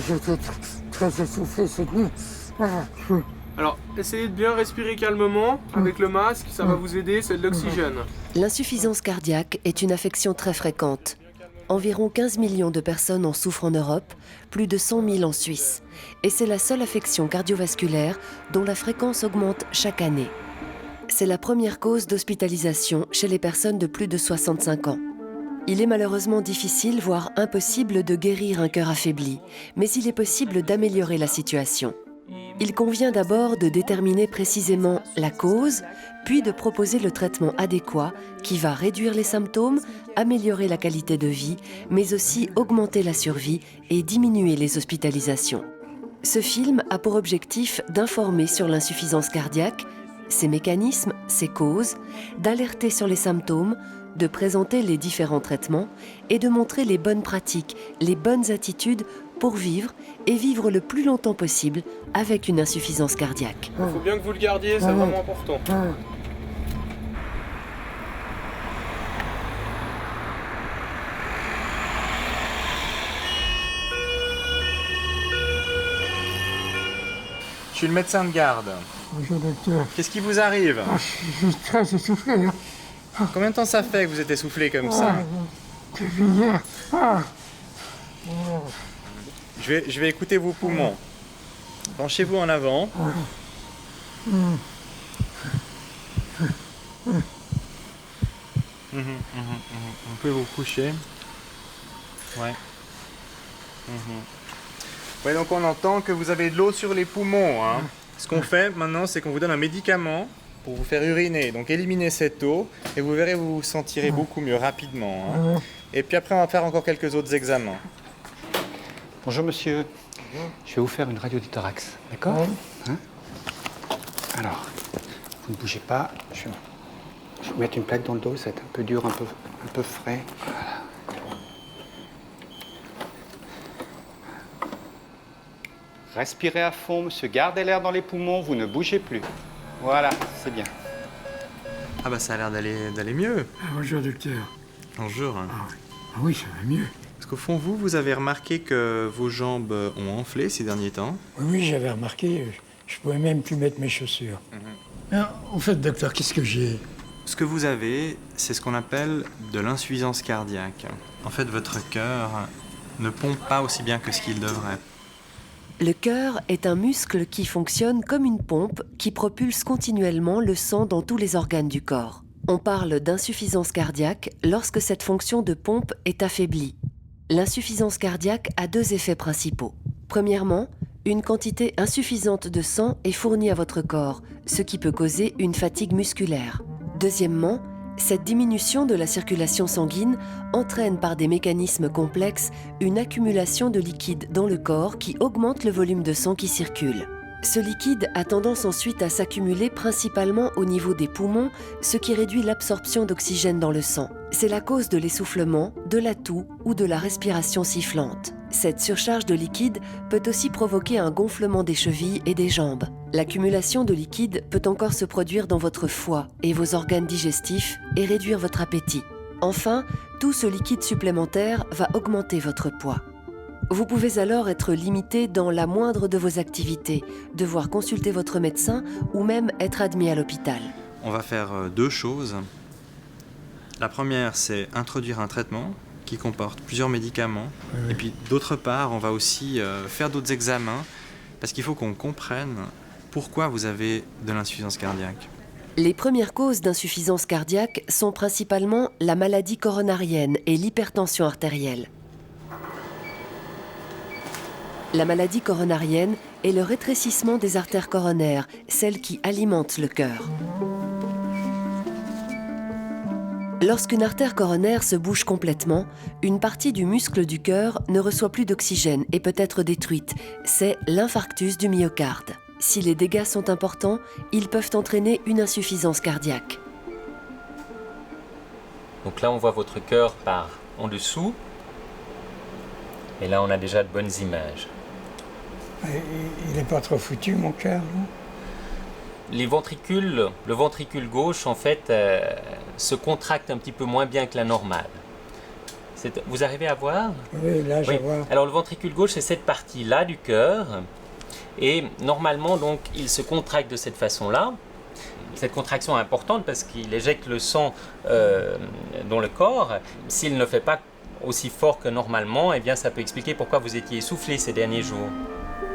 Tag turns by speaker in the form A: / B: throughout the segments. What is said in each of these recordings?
A: j'étais très essoufflé cette nuit.
B: Alors, essayez de bien respirer calmement avec le masque, ça va vous aider, c'est de l'oxygène.
C: L'insuffisance cardiaque est une affection très fréquente. Environ 15 millions de personnes en souffrent en Europe, plus de 100 000 en Suisse. Et c'est la seule affection cardiovasculaire dont la fréquence augmente chaque année. C'est la première cause d'hospitalisation chez les personnes de plus de 65 ans. Il est malheureusement difficile, voire impossible, de guérir un cœur affaibli, mais il est possible d'améliorer la situation. Il convient d'abord de déterminer précisément la cause, puis de proposer le traitement adéquat qui va réduire les symptômes, améliorer la qualité de vie, mais aussi augmenter la survie et diminuer les hospitalisations. Ce film a pour objectif d'informer sur l'insuffisance cardiaque, ses mécanismes, ses causes, d'alerter sur les symptômes, de présenter les différents traitements et de montrer les bonnes pratiques, les bonnes attitudes pour vivre et vivre le plus longtemps possible avec une insuffisance cardiaque.
B: Il faut bien que vous le gardiez, c'est vraiment important.
D: Je suis le médecin de garde.
A: Bonjour docteur.
D: Qu'est-ce qui vous arrive?
A: Je suis très essoufflé. Hein.
D: Combien de temps ça fait que vous êtes essoufflé comme ça?
A: Depuis hier.
D: Je vais écouter vos poumons. Penchez-vous en avant. Vous pouvez vous coucher. Ouais. Ouais, donc on entend que vous avez de l'eau sur les poumons. Hein. Ce qu'on fait maintenant, c'est qu'on vous donne un médicament pour vous faire uriner. Donc éliminez cette eau et vous verrez, vous vous sentirez beaucoup mieux rapidement. Hein. Et puis après, on va faire encore quelques autres examens.
E: Bonjour monsieur, je vais vous faire une radio du thorax, d'accord? Hein? Alors, vous ne bougez pas, je vais vous mettre une plaque dans le dos, ça va être un peu dur, un peu frais. Voilà. Respirez à fond, monsieur, gardez l'air dans les poumons, vous ne bougez plus. Voilà, c'est bien.
D: Ah bah ça a l'air d'aller mieux.
A: Bonjour docteur.
D: Bonjour.
A: Ah oui, ça va mieux.
D: Parce qu'au fond, vous avez remarqué que vos jambes ont enflé ces derniers temps?
A: Oui, j'avais remarqué, je pouvais même plus mettre mes chaussures. En fait, docteur, qu'est-ce que j'ai?
D: Ce que vous avez, c'est ce qu'on appelle de l'insuffisance cardiaque. En fait, votre cœur ne pompe pas aussi bien que ce qu'il devrait.
C: Le cœur est un muscle qui fonctionne comme une pompe qui propulse continuellement le sang dans tous les organes du corps. On parle d'insuffisance cardiaque lorsque cette fonction de pompe est affaiblie. L'insuffisance cardiaque a deux effets principaux. Premièrement, une quantité insuffisante de sang est fournie à votre corps, ce qui peut causer une fatigue musculaire. Deuxièmement, cette diminution de la circulation sanguine entraîne par des mécanismes complexes une accumulation de liquide dans le corps qui augmente le volume de sang qui circule. Ce liquide a tendance ensuite à s'accumuler principalement au niveau des poumons, ce qui réduit l'absorption d'oxygène dans le sang. C'est la cause de l'essoufflement, de la toux ou de la respiration sifflante. Cette surcharge de liquide peut aussi provoquer un gonflement des chevilles et des jambes. L'accumulation de liquide peut encore se produire dans votre foie et vos organes digestifs et réduire votre appétit. Enfin, tout ce liquide supplémentaire va augmenter votre poids. Vous pouvez alors être limité dans la moindre de vos activités, devoir consulter votre médecin ou même être admis à l'hôpital.
D: On va faire deux choses. La première, c'est introduire un traitement qui comporte plusieurs médicaments. Et puis d'autre part, on va aussi faire d'autres examens parce qu'il faut qu'on comprenne pourquoi vous avez de l'insuffisance cardiaque.
C: Les premières causes d'insuffisance cardiaque sont principalement la maladie coronarienne et l'hypertension artérielle. La maladie coronarienne est le rétrécissement des artères coronaires, celles qui alimentent le cœur. Lorsqu'une artère coronaire se bouche complètement, une partie du muscle du cœur ne reçoit plus d'oxygène et peut être détruite. C'est l'infarctus du myocarde. Si les dégâts sont importants, ils peuvent entraîner une insuffisance cardiaque.
F: Donc là, on voit votre cœur par en dessous. Et là, on a déjà de bonnes images.
A: Il n'est pas trop foutu, mon cœur, non?
F: Le ventricule gauche, en fait, se contracte un petit peu moins bien que la normale. Vous arrivez à voir?
A: Oui, là, je
F: Oui.
A: vois.
F: Alors le ventricule gauche, c'est cette partie-là du cœur. Et normalement, donc, il se contracte de cette façon-là. Cette contraction est importante parce qu'il éjecte le sang dans le corps. S'il ne fait pas aussi fort que normalement, eh bien, ça peut expliquer pourquoi vous étiez essoufflé ces derniers jours.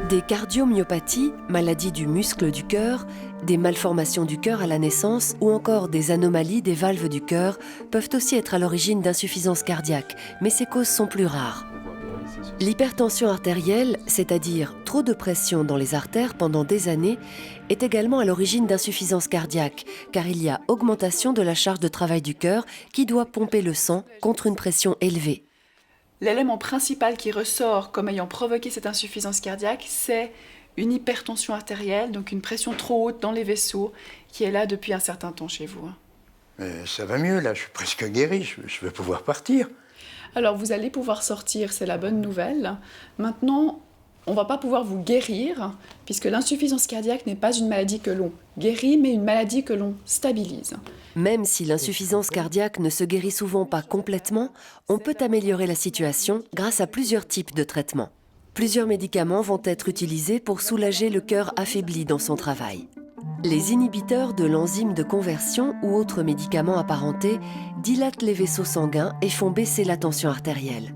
C: Des cardiomyopathies, maladies du muscle du cœur, des malformations du cœur à la naissance ou encore des anomalies des valves du cœur peuvent aussi être à l'origine d'insuffisance cardiaque, mais ces causes sont plus rares. L'hypertension artérielle, c'est-à-dire trop de pression dans les artères pendant des années, est également à l'origine d'insuffisance cardiaque, car il y a augmentation de la charge de travail du cœur qui doit pomper le sang contre une pression élevée.
G: L'élément principal qui ressort comme ayant provoqué cette insuffisance cardiaque, c'est une hypertension artérielle, donc une pression trop haute dans les vaisseaux, qui est là depuis un certain temps chez vous.
A: Mais ça va mieux, là, je suis presque guéri, je vais pouvoir partir.
G: Alors vous allez pouvoir sortir, c'est la bonne nouvelle. Maintenant, on ne va pas pouvoir vous guérir, puisque l'insuffisance cardiaque n'est pas une maladie que l'on guérit, mais une maladie que l'on stabilise.
C: Même si l'insuffisance cardiaque ne se guérit souvent pas complètement, on peut améliorer la situation grâce à plusieurs types de traitements. Plusieurs médicaments vont être utilisés pour soulager le cœur affaibli dans son travail. Les inhibiteurs de l'enzyme de conversion ou autres médicaments apparentés dilatent les vaisseaux sanguins et font baisser la tension artérielle.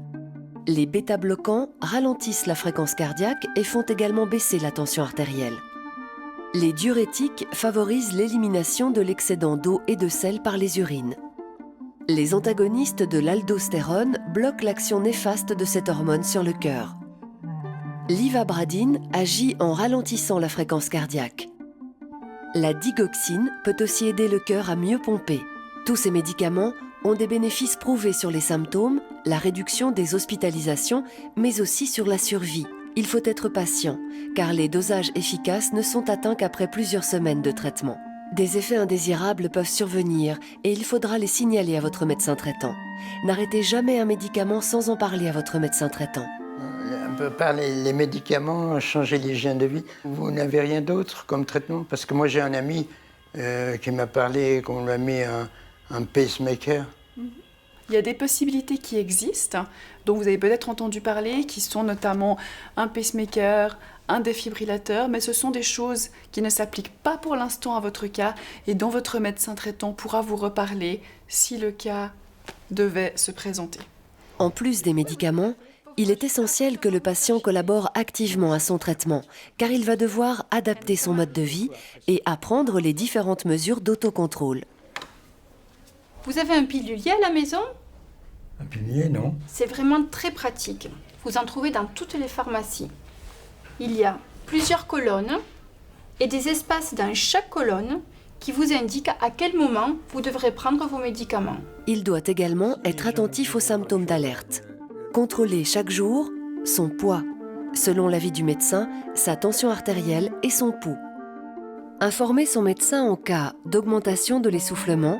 C: Les bêta-bloquants ralentissent la fréquence cardiaque et font également baisser la tension artérielle. Les diurétiques favorisent l'élimination de l'excédent d'eau et de sel par les urines. Les antagonistes de l'aldostérone bloquent l'action néfaste de cette hormone sur le cœur. L'ivabradine agit en ralentissant la fréquence cardiaque. La digoxine peut aussi aider le cœur à mieux pomper. Tous ces médicaments ont des bénéfices prouvés sur les symptômes, la réduction des hospitalisations, mais aussi sur la survie. Il faut être patient, car les dosages efficaces ne sont atteints qu'après plusieurs semaines de traitement. Des effets indésirables peuvent survenir et il faudra les signaler à votre médecin traitant. N'arrêtez jamais un médicament sans en parler à votre médecin traitant.
A: Par les médicaments, changer l'hygiène de vie, vous n'avez rien d'autre comme traitement? Parce que moi j'ai un ami qui m'a parlé qu'on lui a mis un pacemaker.
G: Il y a des possibilités qui existent, dont vous avez peut-être entendu parler, qui sont notamment un pacemaker, un défibrillateur, mais ce sont des choses qui ne s'appliquent pas pour l'instant à votre cas et dont votre médecin traitant pourra vous reparler si le cas devait se présenter.
C: En plus des médicaments, il est essentiel que le patient collabore activement à son traitement, car il va devoir adapter son mode de vie et apprendre les différentes mesures d'autocontrôle.
H: Vous avez un pilulier à la maison?
A: Un pilier, non?
H: C'est vraiment très pratique. Vous en trouvez dans toutes les pharmacies. Il y a plusieurs colonnes et des espaces dans chaque colonne qui vous indiquent à quel moment vous devrez prendre vos médicaments.
C: Il doit également être attentif aux symptômes d'alerte. Contrôler chaque jour son poids, selon l'avis du médecin, sa tension artérielle et son pouls. Informer son médecin en cas d'augmentation de l'essoufflement,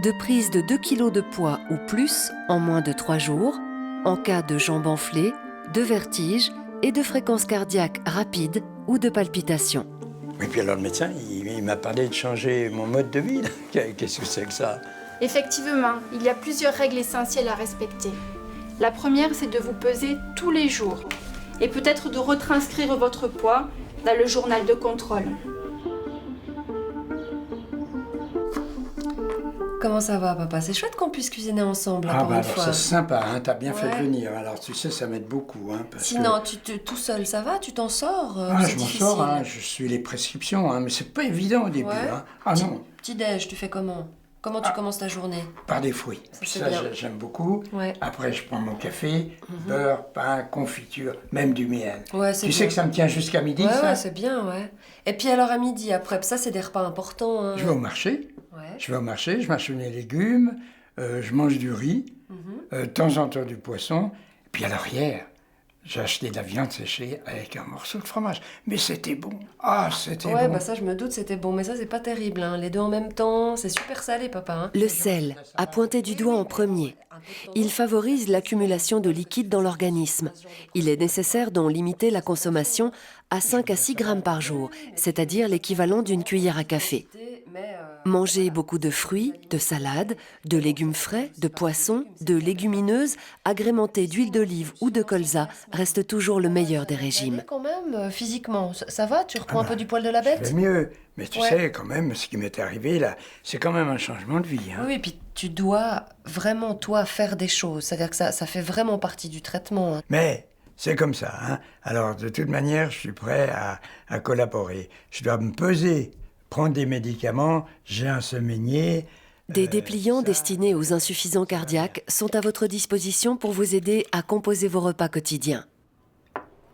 C: de prise de 2 kg de poids ou plus en moins de 3 jours, en cas de jambes enflées, de vertige et de fréquence cardiaque rapide ou de palpitations.
A: Et puis alors le médecin, il m'a parlé de changer mon mode de vie. Qu'est-ce que c'est que ça?
H: Effectivement, il y a plusieurs règles essentielles à respecter. La première, c'est de vous peser tous les jours et peut-être de retranscrire votre poids dans le journal de contrôle.
C: Comment ça va, papa? C'est chouette qu'on puisse cuisiner ensemble,
A: Ah bah alors c'est sympa, hein, t'as bien fait de
C: Ouais.
A: venir. Alors tu sais, ça m'aide beaucoup. Hein, parce
C: Sinon,
A: que...
C: tout seul, ça va? Tu t'en sors?
A: Ah, je m'en sors, hein, je suis les prescriptions, hein, mais c'est pas évident au début.
C: Ouais.
A: Hein. Ah non,
C: Petit-déj, tu fais comment? Comment tu commences ta journée?
A: par des fruits.
C: c'est
A: Ça,
C: bien.
A: j'aime beaucoup.
C: Ouais.
A: Après, je prends mon café, beurre, pain, confiture, même du miel.
C: Ouais, c'est
A: Tu sais
C: bien.
A: que ça me tient jusqu'à midi,
C: Ouais,
A: ça?
C: ouais, c'est bien, ouais. Et puis alors à midi, après, ça c'est des repas importants. Hein.
A: Je vais au marché.
C: Ouais.
A: Je vais au marché, je m'achète des légumes, je mange du riz, de temps en temps du poisson. Puis à l'arrière, j'ai acheté de la viande séchée avec un morceau de fromage. Mais c'était bon. Ah, c'était
C: Ouais,
A: bon.
C: bah ça je me doute, c'était bon, mais ça c'est pas terrible, hein. Les deux en même temps, c'est super salé, papa. Hein.
I: Le sel, à pointer du doigt en premier. Il favorise l'accumulation de liquide dans l'organisme. Il est nécessaire d'en limiter la consommation à 5 à 6 grammes par jour, c'est-à-dire l'équivalent d'une cuillère à café.
C: Manger beaucoup de fruits, de salades, de légumes frais, de poissons, de légumineuses, agrémentés d'huile d'olive ou de colza reste toujours le meilleur des régimes.
I: Quand même, physiquement, ça va? Tu reprends un peu du poil de la bête?
A: Je vais mieux. Mais tu sais, quand même, ce qui m'est arrivé là, c'est quand même un changement de vie. Hein.
I: Oui, et puis tu dois vraiment, toi, faire des choses. C'est-à-dire que ça fait vraiment partie du traitement. Hein.
A: Mais c'est comme ça. Hein. Alors, de toute manière, je suis prêt à collaborer. Je dois me peser, prendre des médicaments, j'ai un semainier.
C: Des dépliants destinés aux insuffisants cardiaques sont à votre disposition pour vous aider à composer vos repas quotidiens.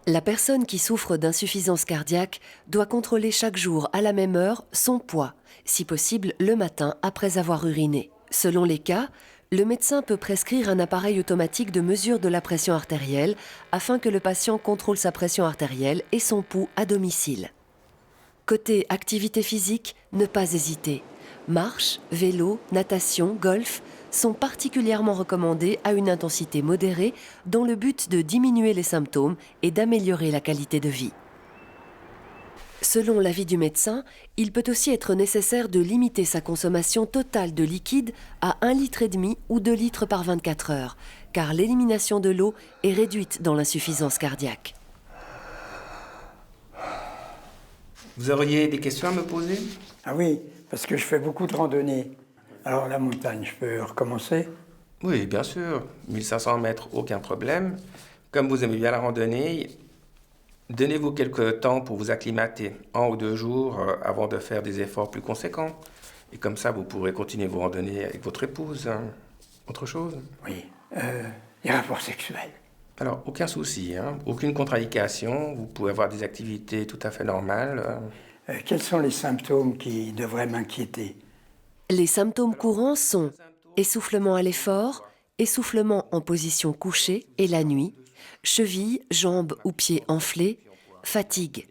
C: La personne qui souffre d'insuffisance cardiaque doit contrôler chaque jour à la même heure son poids, si possible le matin après avoir uriné. Selon les cas, le médecin peut prescrire un appareil automatique de mesure de la pression artérielle afin que le patient contrôle sa pression artérielle et son pouls à domicile. Côté activité physique, ne pas hésiter. Marche, vélo, natation, golf sont particulièrement recommandés à une intensité modérée dans le but de diminuer les symptômes et d'améliorer la qualité de vie. Selon l'avis du médecin, il peut aussi être nécessaire de limiter sa consommation totale de liquide à 1,5 litre ou 2 litres par 24 heures, car l'élimination de l'eau est réduite dans l'insuffisance cardiaque.
J: Vous auriez des questions à me poser?
A: Ah oui, parce que je fais beaucoup de randonnées. Alors la montagne, je peux recommencer?
J: Oui, bien sûr. 1500 mètres, aucun problème. Comme vous aimez bien la randonnée, donnez-vous quelques temps pour vous acclimater, 1 ou 2 jours avant de faire des efforts plus conséquents. Et comme ça, vous pourrez continuer vos randonnées avec votre épouse. Hein. Autre chose?
A: Oui, les rapports sexuels.
J: Alors, aucun souci, hein. Aucune contre-indication. Vous pouvez avoir des activités tout à fait normales.
A: Quels sont les symptômes qui devraient m'inquiéter?
C: Les symptômes courants sont essoufflement à l'effort, essoufflement en position couchée et la nuit, chevilles, jambes ou pieds enflés, fatigue.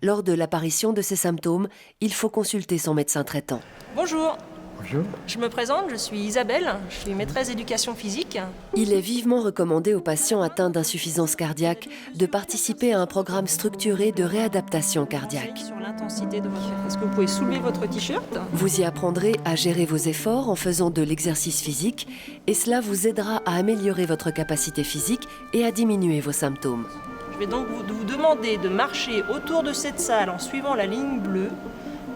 C: Lors de l'apparition de ces symptômes, il faut consulter son médecin traitant.
K: Bonjour.
A: Bonjour.
K: Je me présente, je suis Isabelle, je suis maîtresse d'éducation physique.
C: Il est vivement recommandé aux patients atteints d'insuffisance cardiaque de participer à un programme structuré de réadaptation cardiaque.
K: Sur l'intensité de votre... Est-ce que vous pouvez soulever votre t-shirt?
C: Vous y apprendrez à gérer vos efforts en faisant de l'exercice physique et cela vous aidera à améliorer votre capacité physique et à diminuer vos symptômes.
K: Je vais donc vous demander de marcher autour de cette salle en suivant la ligne bleue,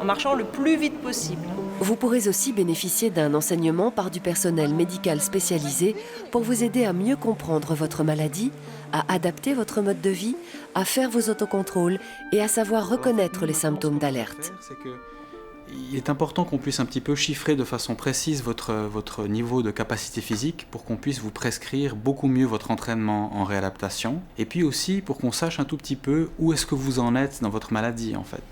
K: en marchant le plus vite possible.
C: Vous pourrez aussi bénéficier d'un enseignement par du personnel médical spécialisé pour vous aider à mieux comprendre votre maladie, à adapter votre mode de vie, à faire vos autocontrôles et à savoir reconnaître les symptômes d'alerte.
E: Il est important qu'on puisse un petit peu chiffrer de façon précise votre niveau de capacité physique pour qu'on puisse vous prescrire beaucoup mieux votre entraînement en réadaptation et puis aussi pour qu'on sache un tout petit peu où est-ce que vous en êtes dans votre maladie en fait.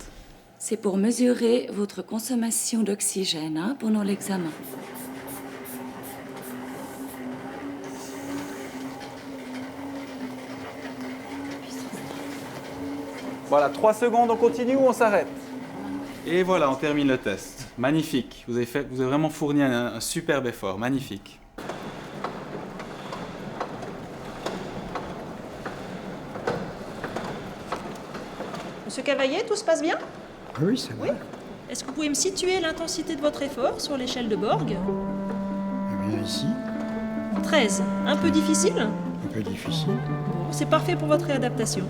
L: C'est pour mesurer votre consommation d'oxygène pendant l'examen.
B: Voilà, 3 secondes, on continue ou on s'arrête?
E: Et voilà, on termine le test. Magnifique. Vous avez vraiment fourni un superbe effort. Magnifique.
K: Monsieur Cavaillé, tout se passe bien?
A: Oui, c'est vrai.
K: Est-ce que vous pouvez me situer l'intensité de votre effort sur l'échelle de Borg?
A: Eh bien ici,
K: 13. Un peu difficile?
A: un peu difficile.
K: C'est parfait pour votre réadaptation.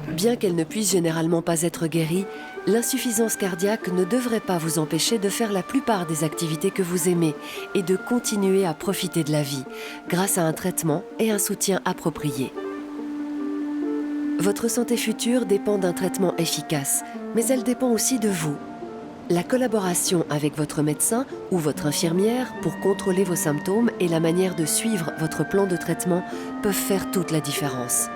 C: Bien qu'elle ne puisse généralement pas être guérie, l'insuffisance cardiaque ne devrait pas vous empêcher de faire la plupart des activités que vous aimez et de continuer à profiter de la vie grâce à un traitement et un soutien approprié. Votre santé future dépend d'un traitement efficace, mais elle dépend aussi de vous. La collaboration avec votre médecin ou votre infirmière pour contrôler vos symptômes et la manière de suivre votre plan de traitement peuvent faire toute la différence.